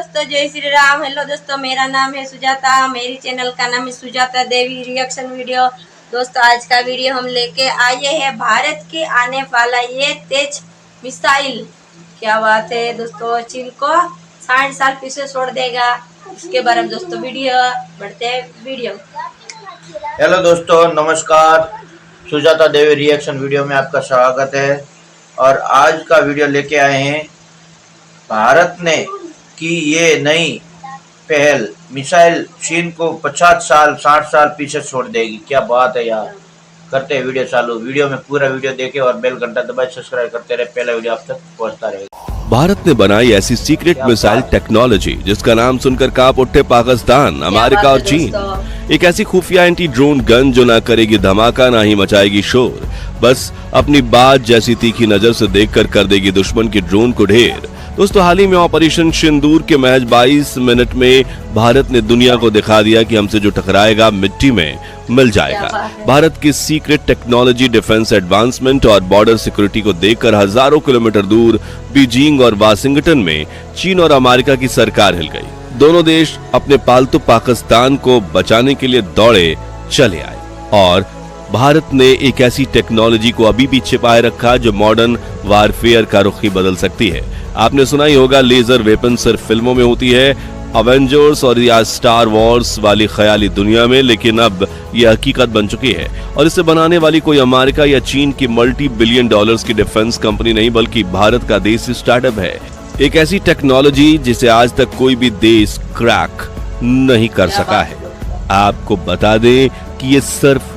दोस्तों, जय श्री राम। हेलो दोस्तों, मेरा नाम है सुजाता, मेरी चैनल का नाम है सुजाता देवी रिएक्शन वीडियो। दोस्तों, आज का वीडियो हम लेके आए हैं भारत के आने वाला ये तेज मिसाइल। क्या बात है दोस्तों, चीन को 60 साल पीछे छोड़ देगा। इसके बारे में दोस्तों वीडियो बढ़ते हैं वीडियो। हेलो दोस्तों, नमस्कार। सुजाता देवी रिएक्शन वीडियो में आपका स्वागत है। और आज का वीडियो लेके आए हैं भारत ने की ये नई पहल मिसाइल चीन को 50 साल 60 साल पीछे छोड़ देगी। क्या बात है यार। करते हैं वीडियो चालू। वीडियो में पूरा वीडियो देखें और बेल घंटा दबाए सब्सक्राइब करते रहे। पहला वीडियो आप तक पहुंचता रहेगा। भारत ने बनाई ऐसी सीक्रेट मिसाइल टेक्नोलॉजी जिसका नाम सुनकर कांप उठे पाकिस्तान, अमेरिका और चीन। एक ऐसी खुफिया एंटी ड्रोन गन जो ना करेगी धमाका ना ही मचाएगी शोर, बस अपनी बात जैसी तीखी नजर से देखकर कर देगी दुश्मन के ड्रोन को ढेर। दोस्तों, हाल ही में ऑपरेशन सिंदूर के महज 22 मिनट में भारत ने दुनिया को दिखा दिया कि हमसे जो टकराएगा मिट्टी में मिल जाएगा। भारत की सीक्रेट टेक्नोलॉजी, डिफेंस एडवांसमेंट और बॉर्डर सिक्योरिटी को देखकर हजारों किलोमीटर दूर बीजिंग और वाशिंगटन में चीन और अमेरिका की सरकार हिल गई। दोनों देश अपने पालतू पाकिस्तान को बचाने के लिए दौड़े चले आए और भारत ने एक ऐसी टेक्नोलॉजी को अभी भी छिपाए रखा जो मॉडर्न वारफेयर का रुख ही बदल सकती है। आपने सुना ही होगा, लेजर वेपन सिर्फ फिल्मों में होती है, अवेंजर्स और या स्टार वॉर्स वाली ख्याली दुनिया में, लेकिन अब यह हकीकत बन चुकी है। और इसे बनाने वाली कोई अमेरिका या चीन की मल्टी बिलियन डॉलर्स की डिफेंस कंपनी नहीं, बल्कि भारत का देसी स्टार्टअप है। एक ऐसी टेक्नोलॉजी जिसे आज तक कोई भी देश क्रैक नहीं कर सका है। आपको बता दें कि ये सिर्फ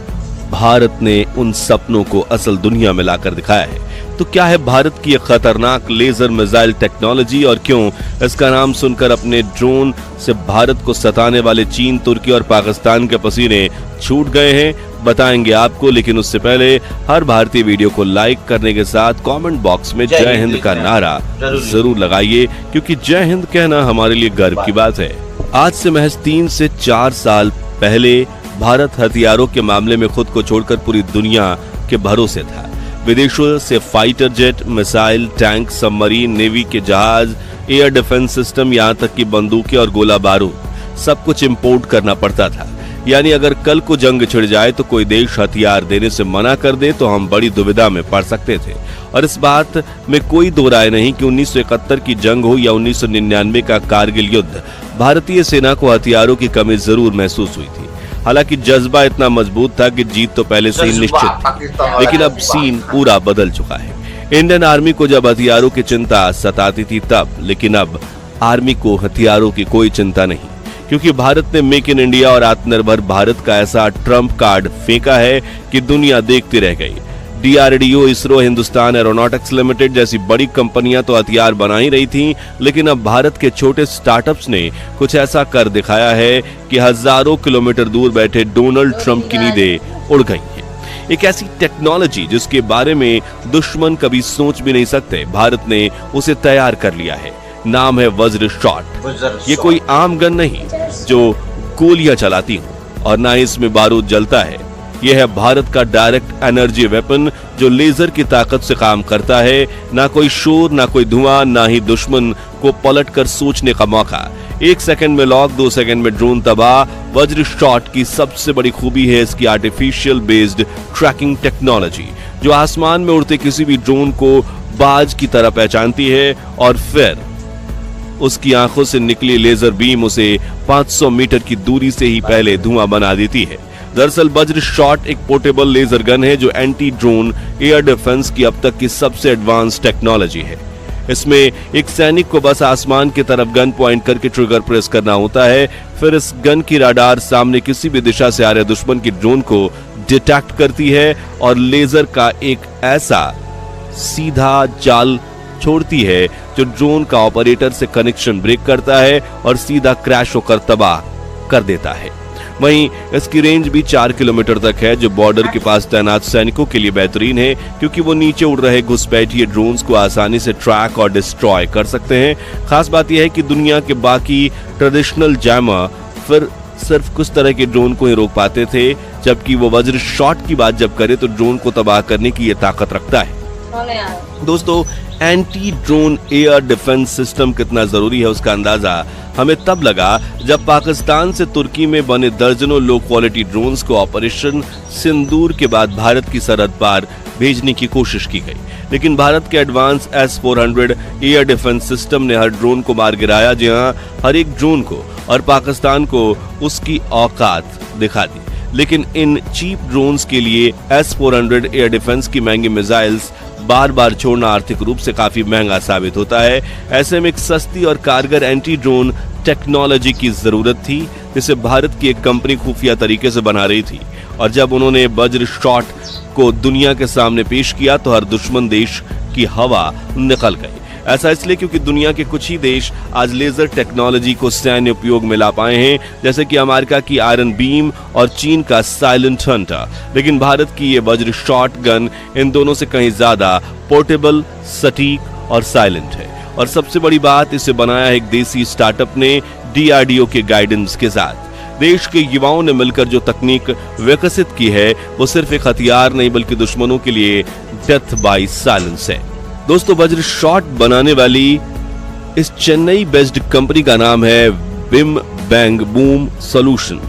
भारत ने उन सपनों को असल दुनिया में लाकर दिखाया है। तो क्या है भारत की एक खतरनाक लेजर मिसाइल टेक्नोलॉजी और क्यों इसका नाम सुनकर अपने ड्रोन से भारत को सताने वाले चीन, तुर्की और पाकिस्तान के पसीने छूट गए हैं, बताएंगे आपको। लेकिन उससे पहले हर भारतीय वीडियो को लाइक करने के साथ कमेंट बॉक्स में जय हिंद का नारा जरूर लगाइए, क्योंकि जय हिंद कहना हमारे लिए गर्व की बात है। आज से महज 3 से 4 साल पहले भारत हथियारों के मामले में खुद को छोड़कर पूरी दुनिया के भरोसे था। विदेशों से fighter jet, missile, tank, submarine, navy के जहाज, एयर डिफेंस सिस्टम, यहाँ तक कि बंदूकें और गोला बारूद सब कुछ इंपोर्ट करना पड़ता था। यानी अगर कल को जंग छिड़ जाए तो कोई देश हथियार देने से मना कर दे तो हम बड़ी दुविधा में पड़ सकते थे। और इस बात में कोई दो राय नहीं कि 1971 की जंग हो या 1999 का कारगिल युद्ध, भारतीय सेना को हथियारों की कमी जरूर महसूस हुई थी। हालांकि जज्बा इतना मजबूत था कि जीत तो पहले से ही निश्चित थी, लेकिन अब सीन पूरा बदल चुका है। इंडियन आर्मी को जब हथियारों की चिंता सताती थी तब, लेकिन अब आर्मी को हथियारों की कोई चिंता नहीं, क्योंकि भारत ने मेक इन इंडिया और आत्मनिर्भर भारत का ऐसा ट्रम्प कार्ड फेंका है कि दुनिया देखती रह गई। DRDO, ISRO, Hindustan aeronautics limited जैसी बड़ी कंपनियां तो हथियार बना ही रही थीं, लेकिन अब भारत के छोटे स्टार्टअप्स ने कुछ ऐसा कर दिखाया है कि हजारों किलोमीटर दूर बैठे डोनाल्ड ट्रंप की नींदें उड़ गई हैं। एक ऐसी टेक्नोलॉजी जिसके बारे में दुश्मन कभी सोच भी नहीं सकते, भारत ने उसे तैयार कर लिया है। नाम है वज्र शॉट। ये कोई आम गन नहीं जो गोलियां चलाती हो और ना इसमें बारूद जलता है। यह है भारत का डायरेक्ट एनर्जी वेपन जो लेजर की ताकत से काम करता है। ना कोई शोर, ना कोई धुआं, ना ही दुश्मन को पलटकर सोचने का मौका। 1 सेकंड में लॉक, 2 सेकंड में ड्रोन तबाह। वज्र शॉट की सबसे बड़ी खूबी है इसकी आर्टिफिशियल बेस्ड ट्रैकिंग टेक्नोलॉजी, जो आसमान में उड़ते किसी भी ड्रोन को बाज की तरह पहचानती है और फिर उसकी आंखों से निकली लेजर बीम उसे 500 मीटर की दूरी से ही पहले धुआं बना देती है। दरअसल वज्र शॉट एक पोर्टेबल लेजर गन है जो एंटी ड्रोन एयर डिफेंस की अब तक की सबसे एडवांस टेक्नोलॉजी है। इसमें एक सैनिक को बस आसमान की तरफ गन पॉइंट करके ट्रिगर प्रेस करना होता है, फिर इस गन की राडार सामने किसी भी दिशा से आ रहे दुश्मन की ड्रोन को डिटेक्ट करती है और लेजर का एक ऐसा सीधा जाल छोड़ती है जो ड्रोन का ऑपरेटर से कनेक्शन ब्रेक करता है और सीधा क्रैश होकर तबाह कर देता है। वहीं इसकी रेंज भी 4 किलोमीटर तक है, जो बॉर्डर के पास तैनात सैनिकों के लिए बेहतरीन है, क्योंकि वो नीचे उड़ रहे घुसपैठिए ड्रोन्स को आसानी से ट्रैक और डिस्ट्रॉय कर सकते हैं। खास बात यह है कि दुनिया के बाकी ट्रेडिशनल जैमर फिर सिर्फ कुछ तरह के ड्रोन को ही रोक पाते थे, जबकि वो वज्र शॉट की बात जब करे तो ड्रोन को तबाह करने की ये ताकत रखता है। दोस्तों, anti drone air defence system कितना जरूरी है उसका अंदाजा हमें तब लगा जब पाकिस्तान से तुर्की में बने दर्जनों लो क्वालिटी ड्रोन्स को ऑपरेशन सिंदूर के बाद भारत की सरहद पार भेजने की कोशिश की गई। लेकिन भारत के advance S-400 air defence system ने हर ड्रोन को मार गिराया, जहां हर एक ड्रोन को और पाकिस्तान को उसकी औकात दिखा दी। लेकिन इन चीप ड्रोन्स के लिए S-400 एयर डिफेंस की महंगी मिसाइल्स बार बार छोड़ना आर्थिक रूप से काफी महंगा साबित होता है। ऐसे में एक सस्ती और कारगर एंटी ड्रोन टेक्नोलॉजी की जरूरत थी, जिसे भारत की एक कंपनी खुफिया तरीके से बना रही थी। और जब उन्होंने वज्र शॉट को दुनिया के सामने पेश किया तो हर दुश्मन देश की हवा निकल गई। ऐसा इसलिए क्योंकि दुनिया के कुछ ही देश आज लेजर टेक्नोलॉजी को सैन्य उपयोग में ला पाए हैं, जैसे कि अमेरिका की आयरन बीम और चीन का साइलेंट हंटर। लेकिन भारत की ये वज्र शॉट गन इन दोनों से कहीं ज्यादा पोर्टेबल, सटीक और साइलेंट है। और सबसे बड़ी बात, इसे बनाया एक देसी स्टार्टअप ने DRDO के गाइडेंस के साथ। देश के युवाओं ने मिलकर जो तकनीक विकसित की है वो सिर्फ एक हथियार नहीं बल्कि दुश्मनों के लिए डेथ बाय साइलेंस है। दोस्तों, वज्र शॉट बनाने वाली इस चेन्नई बेस्ड कंपनी का नाम है बिम बैंग बूम सॉल्यूशन,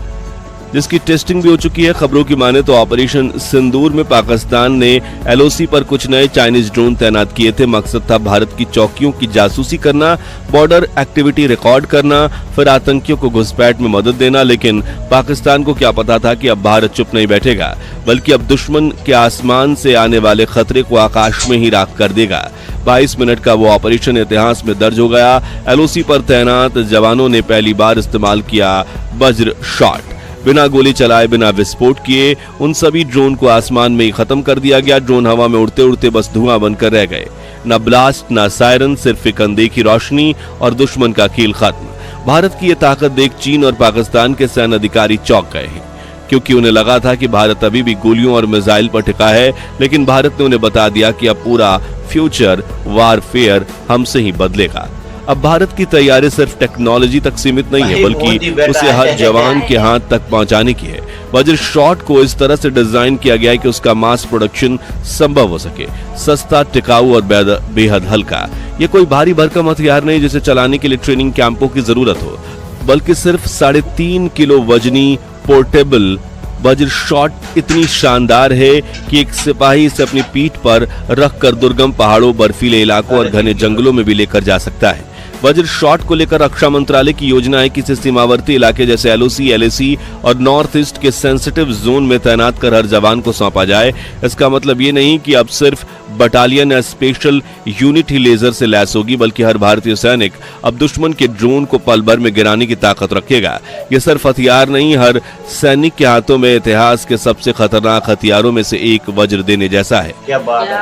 जिसकी टेस्टिंग भी हो चुकी है। खबरों की माने तो ऑपरेशन सिंदूर में पाकिस्तान ने LOC पर कुछ नए चाइनीज ड्रोन तैनात किए थे। मकसद था भारत की चौकियों की जासूसी करना, बॉर्डर एक्टिविटी रिकॉर्ड करना, फिर आतंकियों को घुसपैठ में मदद देना। लेकिन पाकिस्तान को क्या पता था कि अब भारत चुप नहीं बैठेगा, बल्कि अब दुश्मन के आसमान से आने वाले खतरे को आकाश में ही राख कर देगा। 22 मिनट का वो ऑपरेशन इतिहास में दर्ज हो गया। LOC पर तैनात जवानों ने पहली बार इस्तेमाल किया वज्र शॉट। बिना गोली चलाए, बिना विस्फोट किए उन सभी ड्रोन को आसमान में ही खत्म कर दिया गया। ड्रोन हवा में उड़ते उड़ते बस धुआं बनकर रह गए। न ब्लास्ट, न सायरन, सिर्फ एक अनदेखी रोशनी और दुश्मन का खेल खत्म। भारत की ये ताकत देख चीन और पाकिस्तान के सैन्य अधिकारी चौंक गए हैं, क्योंकि उन्हें लगा था कि भारत अभी भी गोलियों और मिसाइल पर टिका है। लेकिन भारत ने उन्हें बता दिया कि अब पूरा फ्यूचर वारफेयर हमसे ही बदलेगा। अब भारत की तैयारी सिर्फ टेक्नोलॉजी तक सीमित नहीं है, बल्कि उसे हर जवान के हाथ तक पहुंचाने की है। वज्र शॉट को इस तरह से डिजाइन किया गया है कि उसका मास प्रोडक्शन संभव हो सके। सस्ता, टिकाऊ और बेहद हल्का। ये कोई भारी भरकम हथियार नहीं जिसे चलाने के लिए ट्रेनिंग कैंपों की जरूरत हो, बल्कि सिर्फ 3.5 किलो वजनी पोर्टेबल वज्र शॉट इतनी शानदार है कि एक सिपाही इसे अपनी पीठ पर रखकर दुर्गम पहाड़ों, बर्फीले इलाकों और घने जंगलों में भी लेकर जा सकता है। वज्र शॉट को लेकर रक्षा मंत्रालय की योजना है कि इसे सीमावर्ती इलाके जैसे LOC, LAC और नॉर्थ ईस्ट के सेंसिटिव जोन में तैनात कर हर जवान को सौंपा जाए। इसका मतलब ये नहीं कि अब सिर्फ बटालियन या स्पेशल यूनिट ही लेजर से लैस होगी, बल्कि हर भारतीय सैनिक अब दुश्मन के ड्रोन को पल भर में गिराने की ताकत रखेगा। ये सिर्फ हथियार नहीं, हर सैनिक के हाथों में इतिहास के सबसे खतरनाक हथियारों में से एक वज्र देने जैसा है।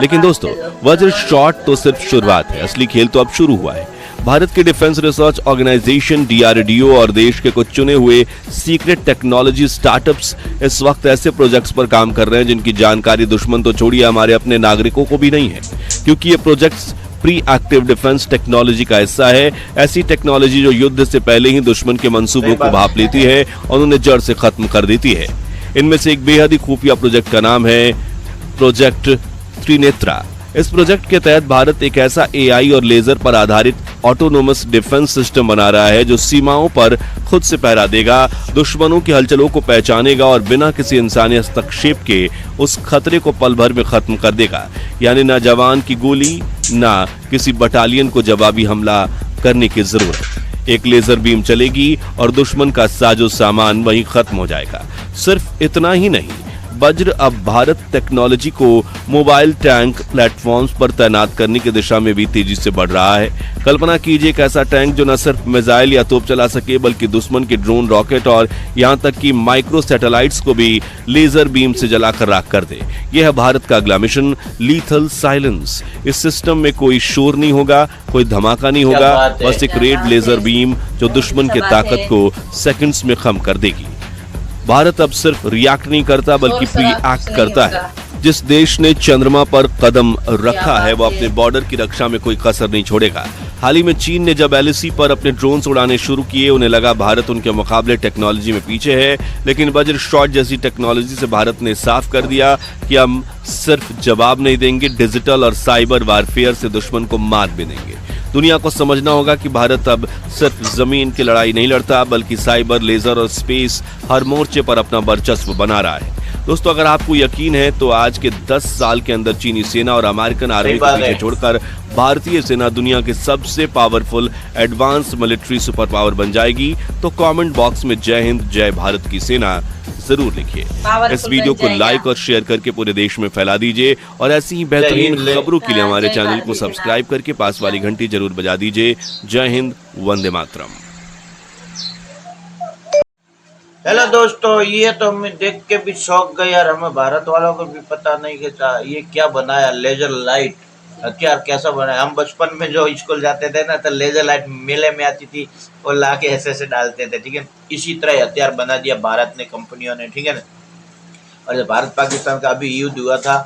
लेकिन दोस्तों, वज्र शॉट तो सिर्फ शुरुआत है, असली खेल तो अब शुरू हुआ है। भारत के डिफेंस रिसर्च ऑर्गेनाइजेशन DRDO और देश के कुछ चुने हुए सीक्रेट टेक्नोलॉजी स्टार्टअप्स इस वक्त ऐसे प्रोजेक्ट्स पर काम कर रहे हैं जिनकी जानकारी दुश्मन तो छोड़िए, हमारे अपने नागरिकों को भी नहीं है, क्योंकि ये projects pre active defence technology का हिस्सा है। ऐसी टेक्नोलॉजी जो युद्ध से पहले ही दुश्मन के मंसूबों को भांप लेती है और उन्हें जड़ से खत्म कर देती है। इनमें से एक बेहद ही खुफिया प्रोजेक्ट का नाम है प्रोजेक्ट त्रिनेत्रा। इस प्रोजेक्ट के तहत भारत एक ऐसा AI और लेजर पर आधारित ऑटोनोमस डिफेंस सिस्टम बना रहा है जो सीमाओं पर खुद से पहरा देगा, दुश्मनों की हलचलों को पहचानेगा और बिना किसी इंसानी हस्तक्षेप के उस खतरे को पल भर में खत्म कर देगा। यानी ना जवान की गोली, ना किसी बटालियन को जवाबी हमला करने की जरूरत। एक लेजर बीम चलेगी और दुश्मन का साजो सामान वहीं खत्म हो जाएगा। सिर्फ इतना ही नहीं, वज्र अब भारत टेक्नोलॉजी को मोबाइल टैंक प्लेटफॉर्म्स पर तैनात करने की दिशा में भी तेजी से बढ़ रहा है। कल्पना कीजिए एक ऐसा टैंक जो न सिर्फ मिसाइल या तोप चला सके, बल्कि दुश्मन के ड्रोन, रॉकेट और यहां तक कि माइक्रो सैटेलाइट्स को भी लेजर बीम से जलाकर राख कर दे। यह है भारत का अगला मिशन, लीथल साइलेंस। इस सिस्टम में कोई शोर नहीं होगा, कोई धमाका नहीं होगा, बस एक रेड लेजर बीम जो दुश्मन की ताकत को सेकंड्स में खत्म कर देगी। भारत अब सिर्फ रिएक्ट नहीं करता बल्कि प्री एक्ट करता है। जिस देश ने चंद्रमा पर कदम रखा है वो अपने बॉर्डर की रक्षा में कोई कसर नहीं छोड़ेगा। हाल ही में चीन ने जब LAC पर अपने ड्रोन्स उड़ाने शुरू किए, उन्हें लगा भारत उनके मुकाबले टेक्नोलॉजी में पीछे है, लेकिन वज्र शॉट जैसी टेक्नोलॉजी से भारत ने साफ कर दिया कि हम सिर्फ जवाब नहीं देंगे, डिजिटल और साइबर वारफेयर से दुश्मन को मात भी देंगे। दुनिया को समझना होगा कि भारत अब सिर्फ जमीन की लड़ाई नहीं लड़ता, बल्कि साइबर, लेजर और स्पेस हर मोर्चे पर अपना वर्चस्व बना रहा है। दोस्तों, अगर आपको यकीन है तो आज के 10 साल के अंदर चीनी सेना और अमेरिकन आर्मी को पीछे छोड़कर भारतीय सेना दुनिया के सबसे powerful advance military super power बन जाएगी। तो कमेंट बॉक्स में जय हिंद, जय भारत की सेना जरूर लिखिए। इस वीडियो को लाइक और शेयर करके पूरे देश में फैला दीजिए और ऐसी ही बेहतरीन खबरों के लिए हमारे चैनल को सब्सक्राइब करके पास वाली घंटी जरूर बजा दीजिए। जय हिंद, वंदे मातरम। हेलो दोस्तों, ये तो हमें देख के भी शौक गए यार। हमें भारत वालों को भी पता नहीं था ये क्या बनाया, लेजर लाइट हथियार कैसा बनाया। हम बचपन में जो स्कूल जाते थे ना, तो लेजर लाइट मेले में आती थी और लाके ऐसे डालते थे, ठीक है। इसी तरह हथियार बना दिया भारत ने, कंपनियों ने, ठीक है ना। और जब भारत पाकिस्तान का अभी युद्ध हुआ था,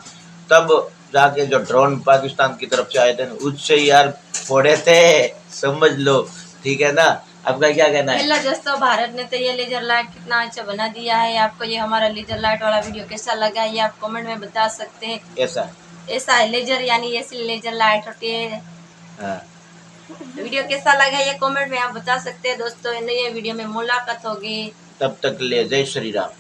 तब जाके जो ड्रोन पाकिस्तान की तरफ से आए थे उससे यार फोड़े थे, समझ लो, ठीक है ना। आपका क्या कहना है? हेलो दोस्तों, भारत ने तो ये लेजर लाइट कितना अच्छा बना दिया है। आपको ये हमारा लेजर लाइट वाला वीडियो कैसा लगा, ये आप कमेंट में बता सकते हैं। ऐसा है लेजर, यानी ऐसी लेजर लाइट होती है। वीडियो कैसा लगा ये कमेंट में आप बता सकते हैं। दोस्तों, नए वीडियो में मुलाकात होगी, तब तक ले जय श्री राम।